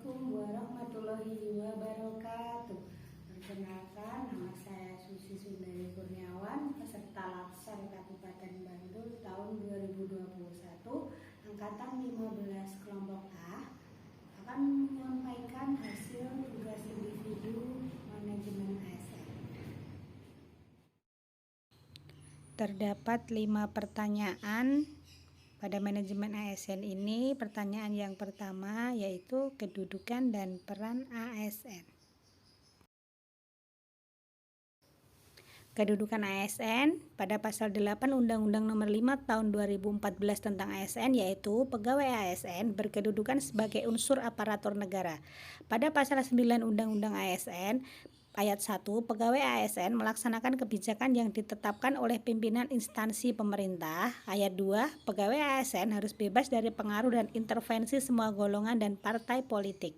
Assalamualaikum warahmatullahi wabarakatuh. Perkenalkan, nama saya Susi Sundari Kurniawan, peserta Latsar Kabupaten Bantul tahun 2021, angkatan 15 kelompok A, akan menyampaikan hasil tugas individu manajemen ASN. Terdapat 5 pertanyaan pada manajemen ASN ini. Pertanyaan yang pertama yaitu kedudukan dan peran ASN. Kedudukan ASN pada pasal 8 Undang-Undang Nomor 5 Tahun 2014 tentang ASN yaitu pegawai ASN berkedudukan sebagai unsur aparatur negara. Pada pasal 9 Undang-Undang ASN Ayat 1, pegawai ASN melaksanakan kebijakan yang ditetapkan oleh pimpinan instansi pemerintah. Ayat 2, pegawai ASN harus bebas dari pengaruh dan intervensi semua golongan dan partai politik.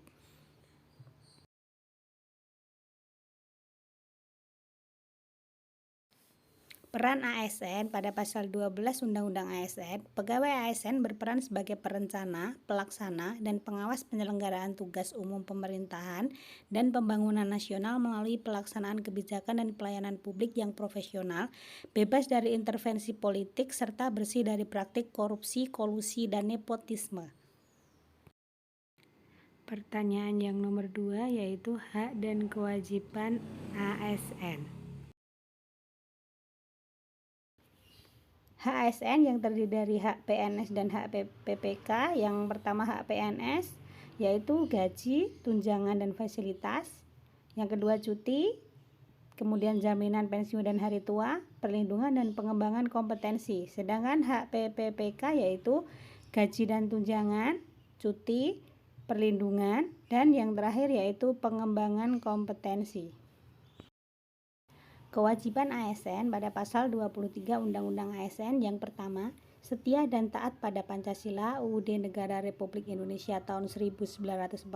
Peran ASN pada pasal 12 Undang-Undang ASN, pegawai ASN berperan sebagai perencana, pelaksana, dan pengawas penyelenggaraan tugas umum pemerintahan dan pembangunan nasional melalui pelaksanaan kebijakan dan pelayanan publik yang profesional, bebas dari intervensi politik, serta bersih dari praktik korupsi, kolusi, dan nepotisme. Pertanyaan yang nomor 2 yaitu hak dan kewajiban ASN. Hak ASN yang terdiri dari hak PNS dan hak PPK. Yang pertama hak PNS yaitu gaji, tunjangan dan fasilitas. Yang kedua cuti, kemudian jaminan pensiun dan hari tua, perlindungan dan pengembangan kompetensi. Sedangkan hak PPK yaitu gaji dan tunjangan, cuti, perlindungan, dan yang terakhir yaitu pengembangan kompetensi. Kewajiban ASN pada pasal 23 Undang-Undang ASN yang pertama, setia dan taat pada Pancasila, UUD Negara Republik Indonesia tahun 1945,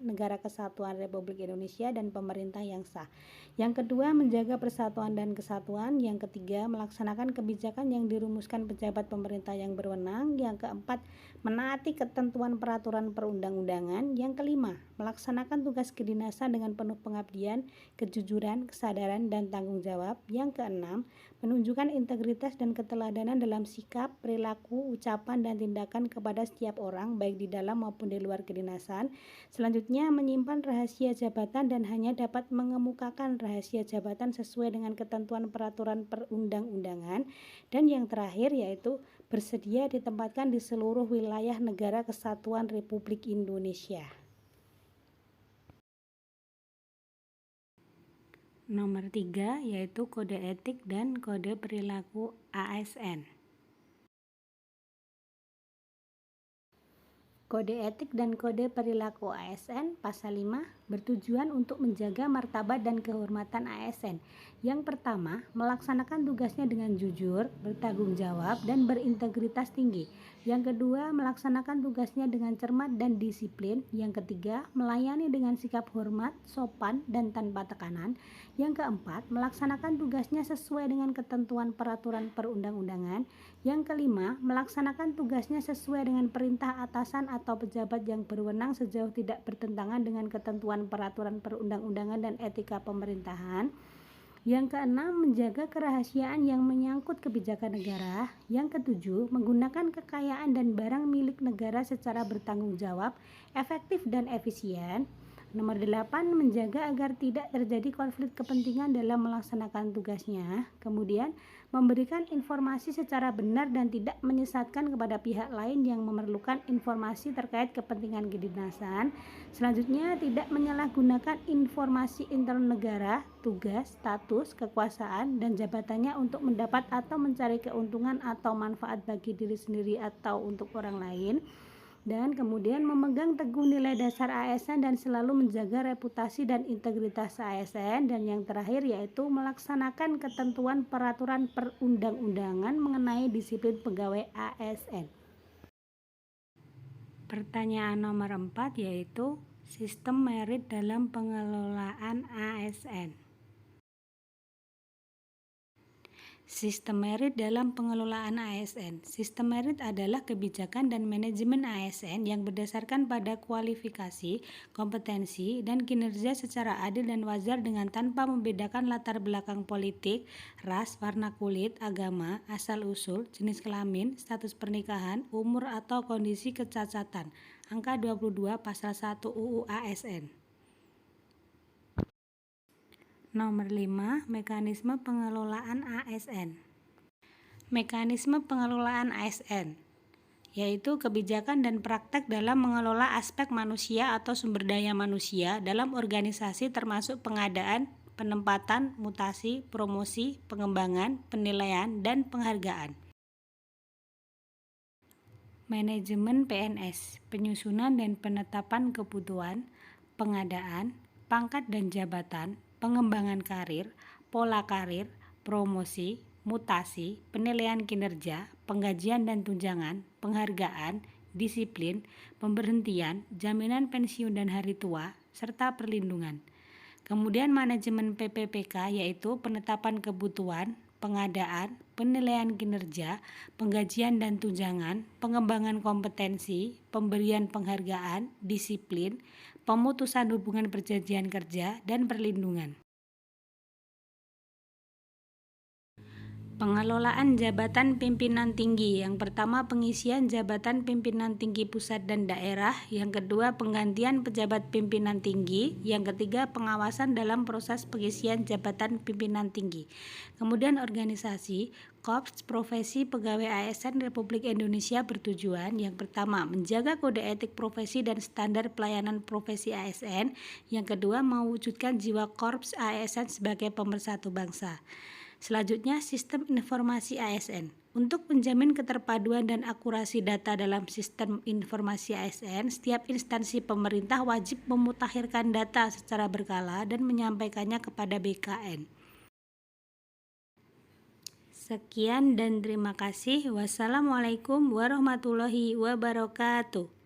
Negara Kesatuan Republik Indonesia dan pemerintah yang sah. Yang kedua, menjaga persatuan dan kesatuan. Yang ketiga, melaksanakan kebijakan yang dirumuskan pejabat pemerintah yang berwenang. Yang keempat, menaati ketentuan peraturan perundang-undangan. Yang kelima, melaksanakan tugas kedinasan dengan penuh pengabdian, kejujuran, kesadaran, dan tanggung jawab. Yang keenam, menunjukkan integritas dan keteladanan dalam sikap, perilaku, ucapan, dan tindakan kepada setiap orang, baik di dalam maupun di luar kedinasan. Selanjutnya, menyimpan rahasia jabatan dan hanya dapat mengemukakan rahasia jabatan sesuai dengan ketentuan peraturan perundang-undangan. Dan yang terakhir yaitu bersedia ditempatkan di seluruh wilayah Negara Kesatuan Republik Indonesia. Nomor 3 yaitu kode etik dan kode perilaku ASN. Kode etik dan kode perilaku ASN pasal 5 bertujuan untuk menjaga martabat dan kehormatan ASN. Yang pertama, melaksanakan tugasnya dengan jujur, bertanggung jawab, dan berintegritas tinggi. Yang kedua, melaksanakan tugasnya dengan cermat dan disiplin. Yang ketiga, melayani dengan sikap hormat, sopan, dan tanpa tekanan. Yang keempat, melaksanakan tugasnya sesuai dengan ketentuan peraturan perundang-undangan. Yang kelima, melaksanakan tugasnya sesuai dengan perintah atasan atau pejabat yang berwenang sejauh tidak bertentangan dengan ketentuan peraturan perundang-undangan dan etika pemerintahan. Yang keenam, menjaga kerahasiaan yang menyangkut kebijakan negara. Yang ketujuh, menggunakan kekayaan dan barang milik negara secara bertanggung jawab, efektif dan efisien. Nomor 8, menjaga agar tidak terjadi konflik kepentingan dalam melaksanakan tugasnya. Kemudian, memberikan informasi secara benar dan tidak menyesatkan kepada pihak lain yang memerlukan informasi terkait kepentingan kedinasan. Selanjutnya, tidak menyalahgunakan informasi internal negara, tugas, status, kekuasaan, dan jabatannya untuk mendapat atau mencari keuntungan atau manfaat bagi diri sendiri atau untuk orang lain. Dan kemudian memegang teguh nilai dasar ASN dan selalu menjaga reputasi dan integritas ASN. Dan yang terakhir yaitu melaksanakan ketentuan peraturan perundang-undangan mengenai disiplin pegawai ASN. Pertanyaan nomor 4 yaitu sistem merit dalam pengelolaan ASN. Sistem merit dalam pengelolaan ASN. Sistem merit adalah kebijakan dan manajemen ASN yang berdasarkan pada kualifikasi, kompetensi, dan kinerja secara adil dan wajar dengan tanpa membedakan latar belakang politik, ras, warna kulit, agama, asal-usul, jenis kelamin, status pernikahan, umur atau kondisi kecacatan. Angka 22 Pasal 1 UU ASN. Nomor 5. Mekanisme pengelolaan ASN. Mekanisme pengelolaan ASN yaitu kebijakan dan praktek dalam mengelola aspek manusia atau sumber daya manusia dalam organisasi termasuk pengadaan, penempatan, mutasi, promosi, pengembangan, penilaian, dan penghargaan. Manajemen PNS, penyusunan dan penetapan kebutuhan, pengadaan, pangkat dan jabatan, pengembangan karir, pola karir, promosi, mutasi, penilaian kinerja, penggajian dan tunjangan, penghargaan, disiplin, pemberhentian, jaminan pensiun dan hari tua, serta perlindungan. Kemudian manajemen PPPK yaitu penetapan kebutuhan, pengadaan, penilaian kinerja, penggajian dan tunjangan, pengembangan kompetensi, pemberian penghargaan, disiplin, pemutusan hubungan perjanjian kerja, dan perlindungan. Pengelolaan jabatan pimpinan tinggi. Yang pertama, pengisian jabatan pimpinan tinggi pusat dan daerah. Yang kedua, penggantian pejabat pimpinan tinggi. Yang ketiga, pengawasan dalam proses pengisian jabatan pimpinan tinggi. Kemudian organisasi, Korps Profesi Pegawai ASN Republik Indonesia bertujuan yang pertama, menjaga kode etik profesi dan standar pelayanan profesi ASN. Yang kedua, mewujudkan jiwa Korps ASN sebagai pemersatu bangsa. Selanjutnya, sistem informasi ASN. Untuk menjamin keterpaduan dan akurasi data dalam sistem informasi ASN, setiap instansi pemerintah wajib memutakhirkan data secara berkala dan menyampaikannya kepada BKN. Sekian dan terima kasih. Wassalamualaikum warahmatullahi wabarakatuh.